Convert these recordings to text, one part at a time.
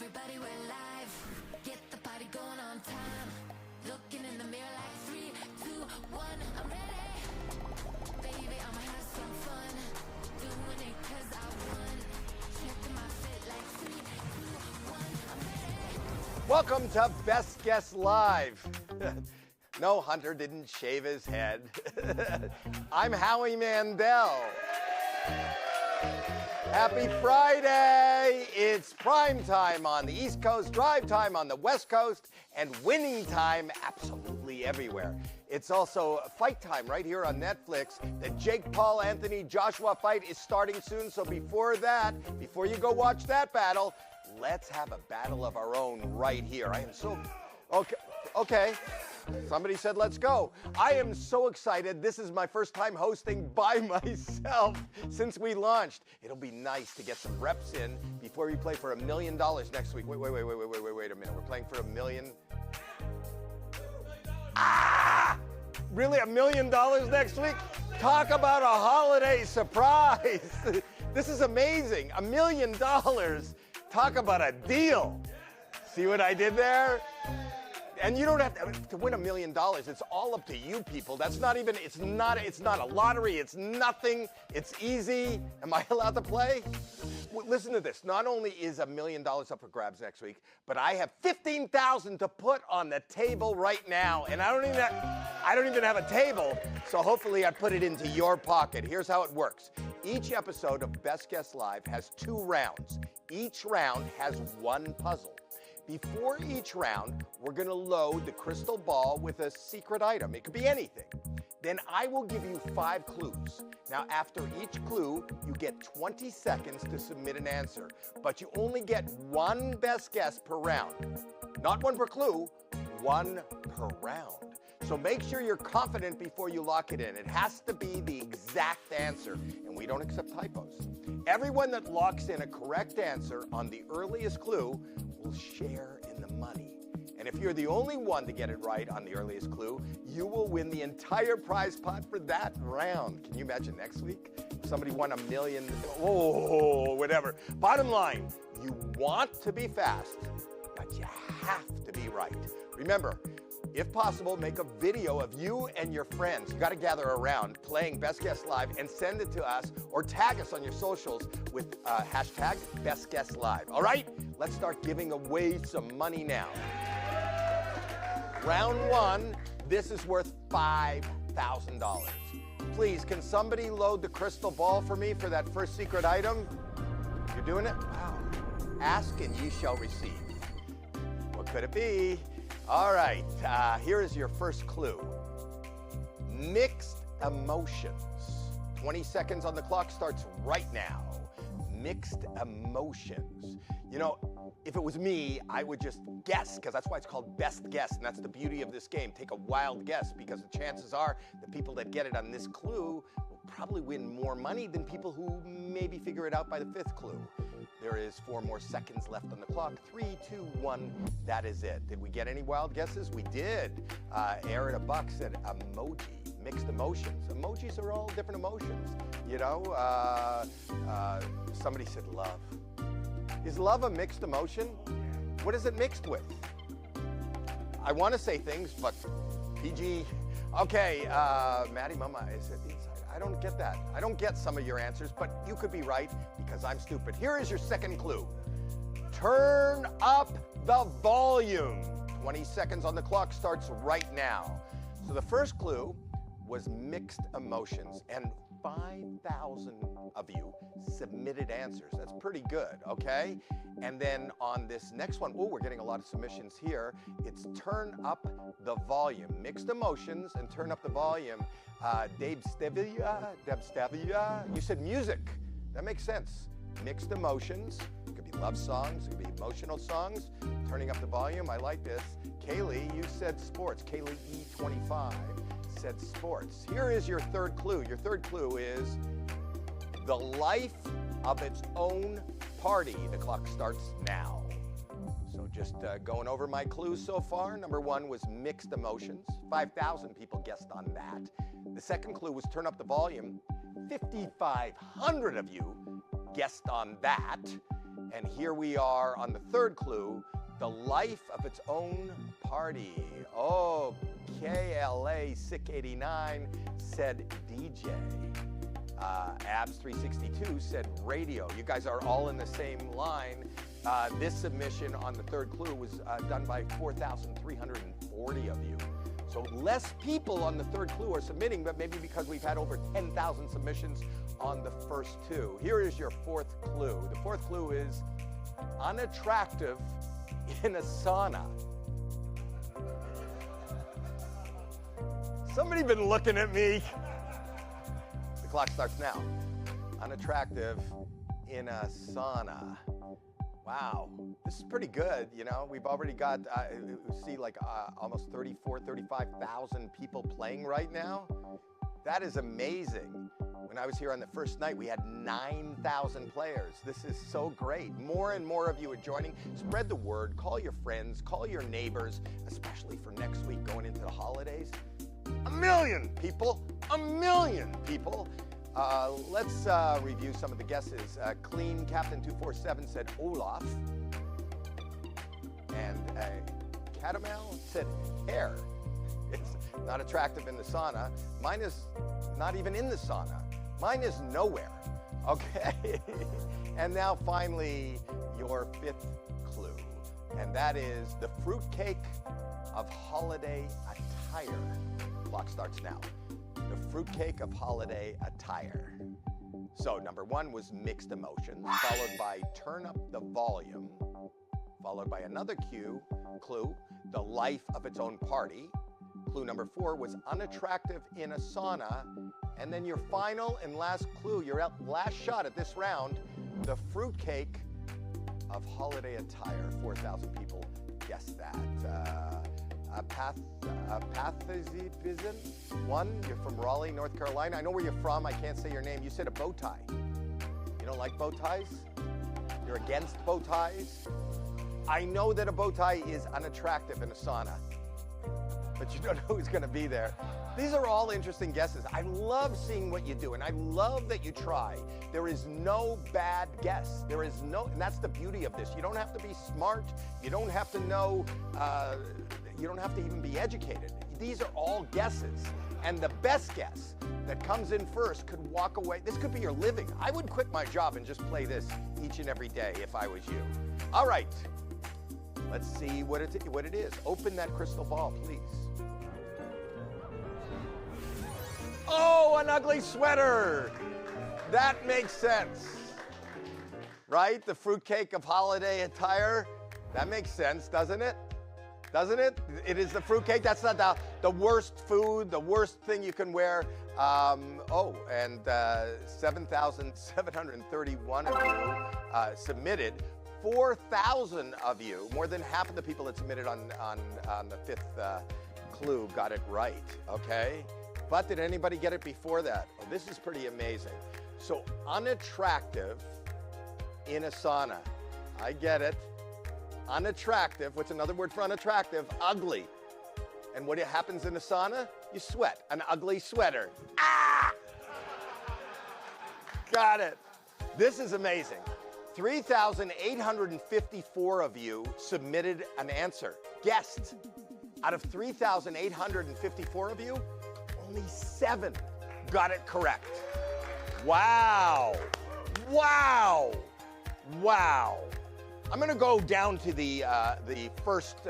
Everybody we're live. Get the party going on time. Looking in the mirror like 3, 2, 1. I'm ready. Baby, I'ma have some fun. Doing it 'cause I won. Checking my fit like 3, 2, 1. I'm ready. Welcome to Best Guess Live. No, Hunter didn't shave his head. I'm Howie Mandel. Happy Friday! It's prime time on the East Coast, drive time on the West Coast, and winning time absolutely everywhere. It's also fight time right here on Netflix. The Jake Paul Anthony Joshua fight is starting soon, so before you go watch that battle, let's have a battle of our own right here. I am so... Okay. Somebody said, let's go. I am so excited. This is my first time hosting by myself since we launched. It'll be nice to get some reps in before we play for $1 million next week. Wait a minute. We're playing for $1 million. Really, $1 million next week? Talk about a holiday surprise. This is amazing. $1 million. Talk about a deal. See what I did there? And you don't have to win $1 million. It's all up to you people. That's not even, it's not a lottery. It's nothing. It's easy. Am I allowed to play? Well, listen to this. Not only is $1 million up for grabs next week, but I have $15,000 to put on the table right now. And I don't even have a table. So hopefully I put it into your pocket. Here's how it works. Each episode of Best Guess Live has 2 rounds. Each round has 1 puzzle. Before each round, we're going to load the crystal ball with a secret item. It could be anything. Then I will give you 5 clues. Now, after each clue, you get 20 seconds to submit an answer. But you only get 1 best guess per round. Not 1 per clue, 1 per round. So make sure you're confident before you lock it in. It has to be the exact answer, and we don't accept typos. Everyone that locks in a correct answer on the earliest clue will share in the money. And if you're the only one to get it right on the earliest clue, you will win the entire prize pot for that round. Can you imagine next week? If somebody won $1 million, whatever. Bottom line, you want to be fast, but you have to be right. Remember, if possible, make a video of you and your friends. You got to gather around playing Best Guess Live and send it to us or tag us on your socials with hashtag Best Guess Live. All right, let's start giving away some money now. Round 1, this is worth $5,000. Please, can somebody load the crystal ball for me for that first secret item? You're doing it? Wow. Ask and you shall receive. What could it be? All right, here is your first clue. Mixed emotions. 20 seconds on the clock starts right now. Mixed emotions. You know, if it was me, I would just guess, because that's why it's called Best Guess, and that's the beauty of this game. Take a wild guess, because the chances are the people that get it on this clue will probably win more money than people who maybe figure it out by the 5th clue. There is 4 more seconds left on the clock. 3, 2, 1, that is it. Did we get any wild guesses? We did. Aaron a Buck said emoji, mixed emotions. Emojis are all different emotions, you know? Somebody said love. Is love a mixed emotion? What is it mixed with? I want to say things, but PG. Okay, Maddie Mama, is it inside? I don't get that. I don't get some of your answers, but you could be right because I'm stupid. Here is your second clue. Turn up the volume. 20 seconds on the clock starts right now. So the first clue was mixed emotions, and 5,000 of you submitted answers. That's pretty good, okay? And then on this next one, we're getting a lot of submissions here. It's turn up the volume. Mixed emotions and turn up the volume. Deb Stavia, you said music. That makes sense. Mixed emotions. It could be love songs. It could be emotional songs. Turning up the volume. I like this. Kaylee, you said sports. Kaylee E25 said sports. Here is your third clue. Your third clue is the life of its own party. The clock starts now. So just going over my clues so far. Number 1 was mixed emotions. 5,000 people guessed on that. The second clue was turn up the volume. 5,500 of you guessed on that. And here we are on the third clue, the life of its own party. Oh, KLA Sick 89 said DJ. Abs 362 said radio. You guys are all in the same line. This submission on the third clue was done by 4,340 of you. So less people on the third clue are submitting, but maybe because we've had over 10,000 submissions on the first two. Here is your fourth clue. The fourth clue is unattractive in a sauna. Somebody been looking at me. The clock starts now. Unattractive in a sauna. Wow, this is pretty good, you know. We've already got, we see like almost 35,000 people playing right now. That is amazing. When I was here on the first night, we had 9,000 players. This is so great. More and more of you are joining. Spread the word, call your friends, call your neighbors, especially for next week going into the holidays. 1 million people, 1 million people. Let's review some of the guesses. Clean Captain 247 said Olaf. And Catamel said hair. It's not attractive in the sauna. Mine is not even in the sauna. Mine is nowhere. Okay. And now finally, your fifth clue. And that is the fruitcake of holiday attire. Clock starts now. The fruitcake of holiday attire. So number one was mixed emotions, followed by turn up the volume, followed by another clue, the life of its own party. Clue number 4 was unattractive in a sauna. And then your final and last clue, your last shot at this round, the fruitcake of holiday attire. 4,000 people guessed that. Pathism. One, you're from Raleigh, North Carolina. I know where you're from. I can't say your name. You said a bow tie. You don't like bow ties? You're against bow ties? I know that a bow tie is unattractive in a sauna, but you don't know who's going to be there. These are all interesting guesses. I love seeing what you do, and I love that you try. There is no bad guess. There is no, and that's the beauty of this. You don't have to be smart. You don't have to know, you don't have to even be educated. These are all guesses, and the best guess that comes in first could walk away. This could be your living. I would quit my job and just play this each and every day if I was you. All right, let's see what it is. Open that crystal ball, please. Oh, an ugly sweater. That makes sense, right? The fruitcake of holiday attire. That makes sense, doesn't it? Doesn't it? It is the fruitcake. That's not the worst food, the worst thing you can wear. 7,731 of you submitted. 4,000 of you, more than half of the people that submitted on the fifth clue got it right, okay? But did anybody get it before that? Oh, this is pretty amazing. So unattractive in a sauna. I get it. Unattractive. What's another word for unattractive? Ugly. And what happens in a sauna? You sweat. An ugly sweater. Ah! Got it. This is amazing. 3,854 of you submitted an answer. Guessed. Out of 3,854 of you, only 7 got it correct. Wow. Wow. Wow. I'm going to go down to the first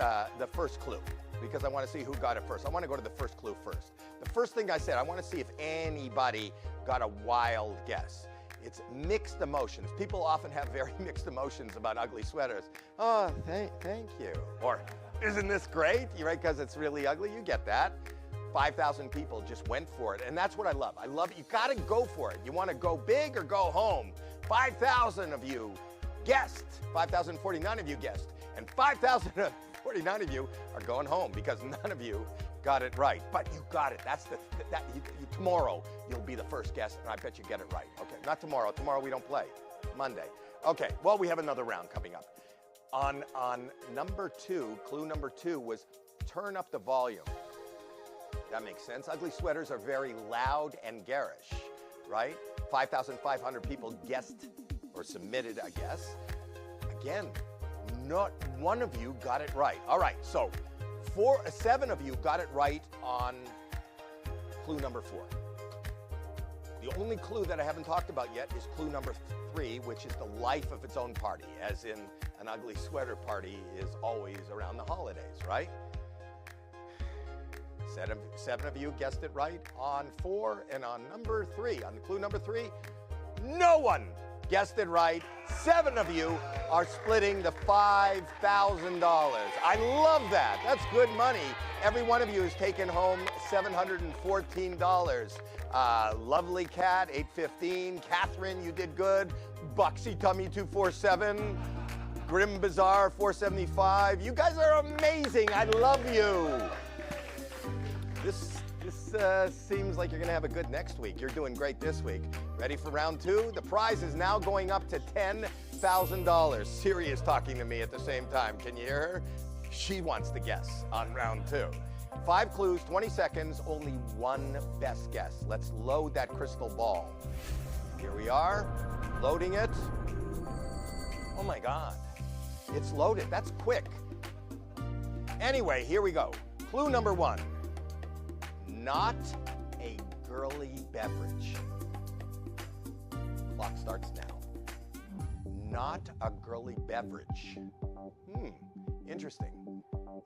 clue because I want to see who got it first. I want to go to the first clue first. The first thing I said, I want to see if anybody got a wild guess. It's mixed emotions. People often have very mixed emotions about ugly sweaters. Oh, thank you. Or, isn't this great? You're right, because it's really ugly. You get that. 5,000 people just went for it, and that's what I love. I love it. You got to go for it. You want to go big or go home. 5,000 of you guessed. 5,049 of you guessed, and 5,049 of you are going home because none of you got it right. But you got it. That's tomorrow you'll be the first guest, and I bet you get it right. Okay, not tomorrow. Tomorrow we don't play. Monday. Okay. Well, we have another round coming up. On number 2, clue number 2 was turn up the volume. That makes sense. Ugly sweaters are very loud and garish, right? 5,500 people guessed or submitted a guess. Again, not one of you got it right. All right, so 7 of you got it right on clue number 4. The only clue that I haven't talked about yet is clue number 3, which is the life of its own party, as in an ugly sweater party is always around the holidays, right? 7 of you guessed it right on 4, and on number 3, on clue number 3, no one guessed it right. 7 of you are splitting the $5,000. I love that. That's good money. Every one of you has taken home $714. Lovely Cat, $815. Catherine, you did good. Buxy Tummy, $247. Grim Bazaar, $475. You guys are amazing. I love you. This seems like you're going to have a good next week. You're doing great this week. Ready for round 2? The prize is now going up to $10,000. Siri is talking to me at the same time. Can you hear her? She wants to guess on round 2. 5 clues, 20 seconds, only one best guess. Let's load that crystal ball. Here we are, loading it. Oh my God, it's loaded. That's quick. Anyway, here we go. Clue number 1. Not a girly beverage. Clock starts now. Not a girly beverage. Interesting.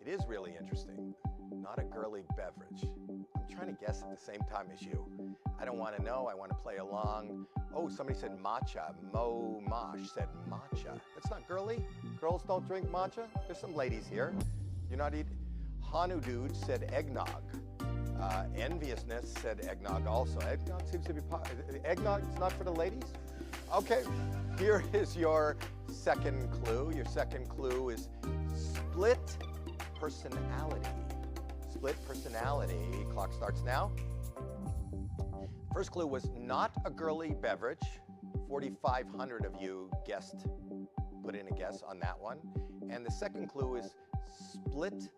It is really interesting. Not a girly beverage. I'm trying to guess at the same time as you. I don't want to know. I want to play along. Oh, somebody said matcha. Mo Mosh said matcha. That's not girly. Girls don't drink matcha. There's some ladies here. You're not eating. Hanu Dude said eggnog. Enviousness said eggnog also. Eggnog seems to be eggnog is not for the ladies? Okay, here is your second clue. Your second clue is split personality. Split personality. Clock starts now. First clue was not a girly beverage. 4,500 of you put in a guess on that one. And the second clue is split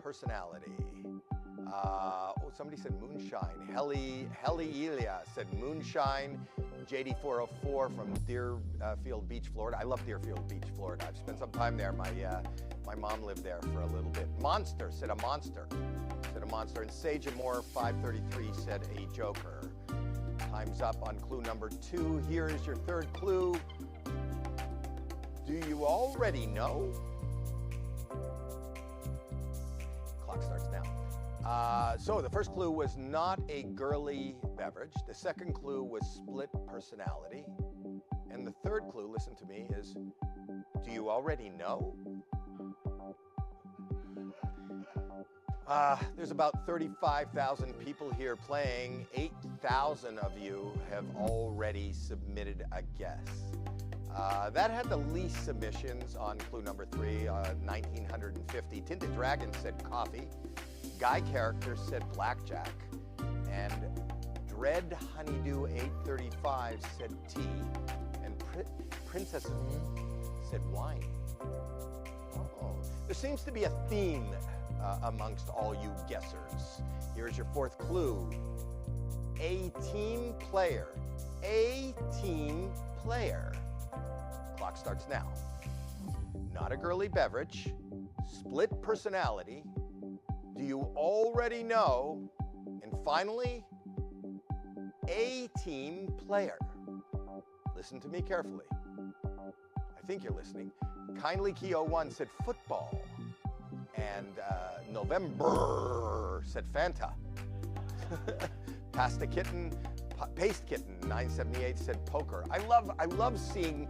personality. Somebody said moonshine. Elia said moonshine. JD404 from Deerfield Beach, Florida. I love Deerfield Beach, Florida. I've spent some time there. My mom lived there for a little bit. Monster said a monster. And Sage Amore 533 said a joker. Time's up on clue number 2. Here is your third clue. Do you already know? Clock starts now. So the first clue was not a girly beverage. The second clue was split personality. And the third clue, listen to me, is do you already know? There's about 35,000 people here playing. 8,000 of you have already submitted a guess. That had the least submissions on clue number 3, 1,950. Tinted Dragon said coffee. Guy Character said blackjack. And Dread Honeydew 835 said tea. And Princess said wine. Oh, there seems to be a theme amongst all you guessers. Here's your fourth clue. A team player. A team player. Clock starts now. Not a girly beverage. Split personality. Do you already know? And finally, a team player. Listen to me carefully. I think you're listening. Kindly Keo 1 said football. And November said Fanta. Paste Kitten 978 said poker. I love seeing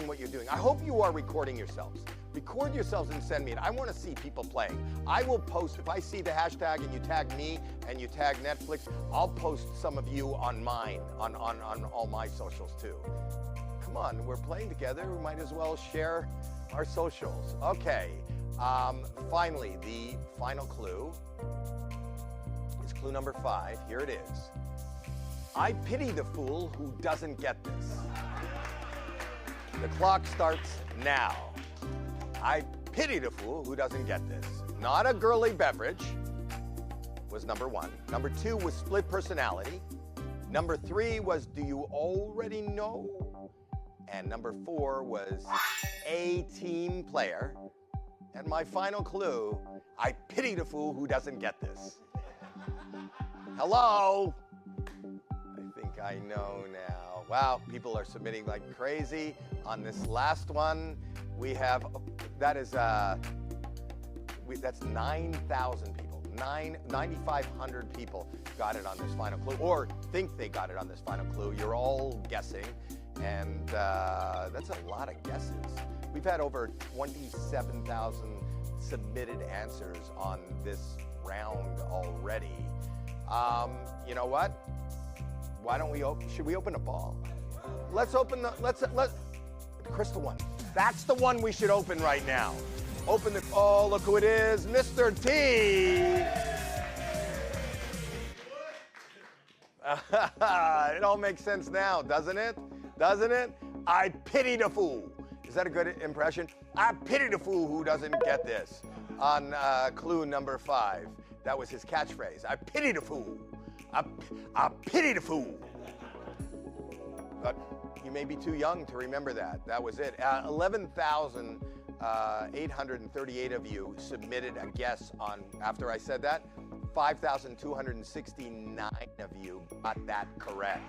what you're doing. I hope you are recording yourselves. Record yourselves and send me it. I want to see people playing. I will post, if I see the hashtag and you tag me and you tag Netflix, I'll post some of you on mine, on all my socials too. Come on, we're playing together. We might as well share our socials. Okay, finally, the final clue is clue number 5. Here it is. I pity the fool who doesn't get this. The clock starts now. I pity the fool who doesn't get this. Not a girly beverage was number 1. Number 2 was split personality. Number 3 was do you already know? And number 4 was a team player. And my final clue, I pity the fool who doesn't get this. Hello? I think I know now. Wow, people are submitting like crazy. On this last one, we have, that's 9,000 people. 9,500 people got it on this final clue, or think they got it on this final clue. You're all guessing, and that's a lot of guesses. We've had over 27,000 submitted answers on this round already. You know what? Why don't we should we open a ball? Let's open the, let's crystal one. That's the one we should open right now. Open the, oh, look who it is, Mr. T. It all makes sense now, doesn't it? Doesn't it? I pity the fool. Is that a good impression? I pity the fool who doesn't get this. On clue number 5, that was his catchphrase. I pity the fool. I pity the fool. But you may be too young to remember that. That was it. 11,838 of you submitted a guess on, after I said that, 5,269 of you got that correct.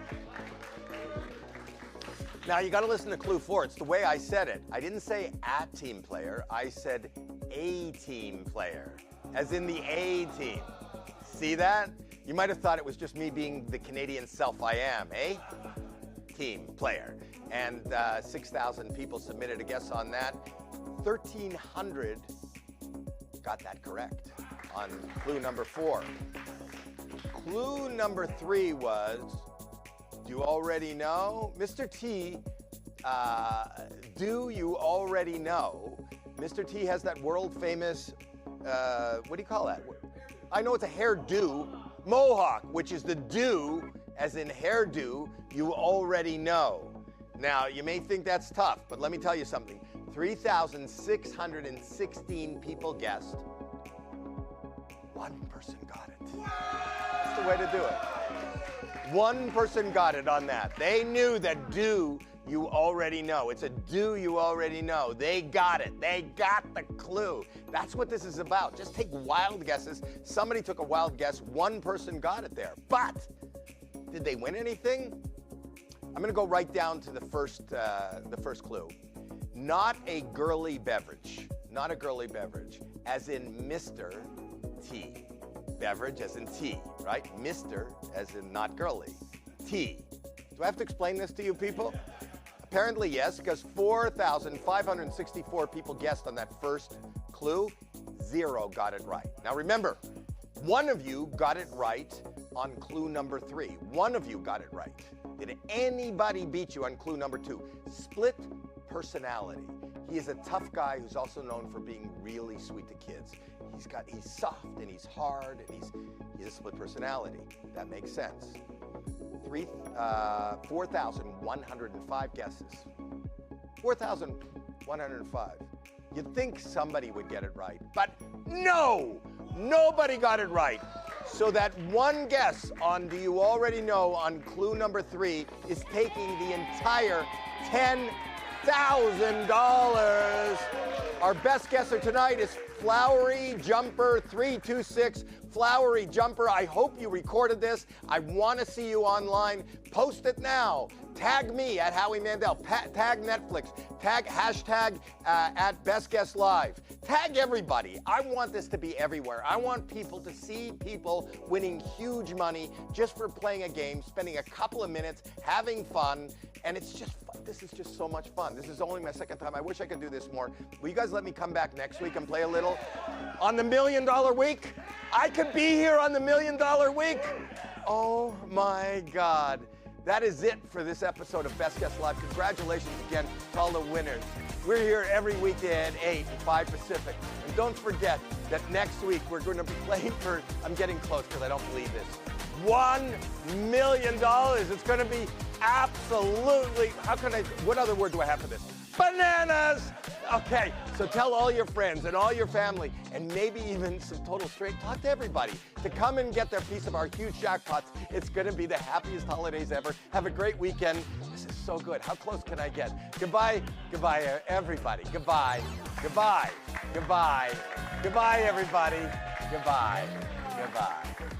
Now you gotta listen to clue 4. It's the way I said it. I didn't say a team player, I said a team player, as in the A team. See that? You might have thought it was just me being the Canadian self I am, eh? Team player. And 6,000 people submitted a guess on that. 1,300 got that correct on clue number 4. Clue number 3 was, do you already know? Mr. T, do you already know? Mr. T has that world famous, what do you call that? I know it's a hairdo, mohawk, which is the do, as in hairdo, you already know. Now, you may think that's tough, but let me tell you something. 3,616 people guessed. One person got it. That's the way to do it. One person got it on that. They knew that do you already know. It's a do you already know. They got it. They got the clue. That's what this is about. Just take wild guesses. Somebody took a wild guess. One person got it there. But did they win anything? I'm going to go right down to the first clue. Not a girly beverage. Not a girly beverage. As in Mr. T. Beverage as in tea, right? Mr. as in not girly. Tea. Do I have to explain this to you people? Apparently yes, because 4,564 people guessed on that first clue. 0 got it right. Now remember, one of you got it right on clue number 3. One of you got it right. Did anybody beat you on clue number 2? Split personality. He is a tough guy who's also known for being really sweet to kids. He's soft and he's hard and he's a split personality. That makes sense. 4,105 guesses. 4,105. You'd think somebody would get it right, but no! Nobody got it right. So that one guess on Do You Already Know on clue number 3 is taking the entire $10,000. Our best guesser tonight is Flowery Jumper 326. Flowery Jumper, I hope you recorded this. I want to see you online. Post it now. Tag me at Howie Mandel. Tag Netflix. Tag hashtag at Best Guest Live. Tag everybody. I want this to be everywhere. I want people to see people winning huge money just for playing a game, spending a couple of minutes, having fun, and it's just fun. This is just so much fun. This is only my second time. I wish I could do this more. Will you guys let me come back next week and play a little? On the $1 Million Week? I could be here on the $1 Million Week. Oh my God. That is it for this episode of Best Guest Live. Congratulations again to all the winners. We're here every weekday at 8 and 5 Pacific. And don't forget that next week we're going to be playing for, I'm getting close because I don't believe this, $1 million. It's going to be absolutely, what other word do I have for this? Bananas! Okay, so tell all your friends and all your family, and maybe even some total straight, talk to everybody to come and get their piece of our huge jackpots. It's going to be the happiest holidays ever. Have a great weekend. This is so good. How close can I get? Goodbye, goodbye, everybody. Goodbye, goodbye, goodbye, goodbye, everybody. Goodbye, goodbye.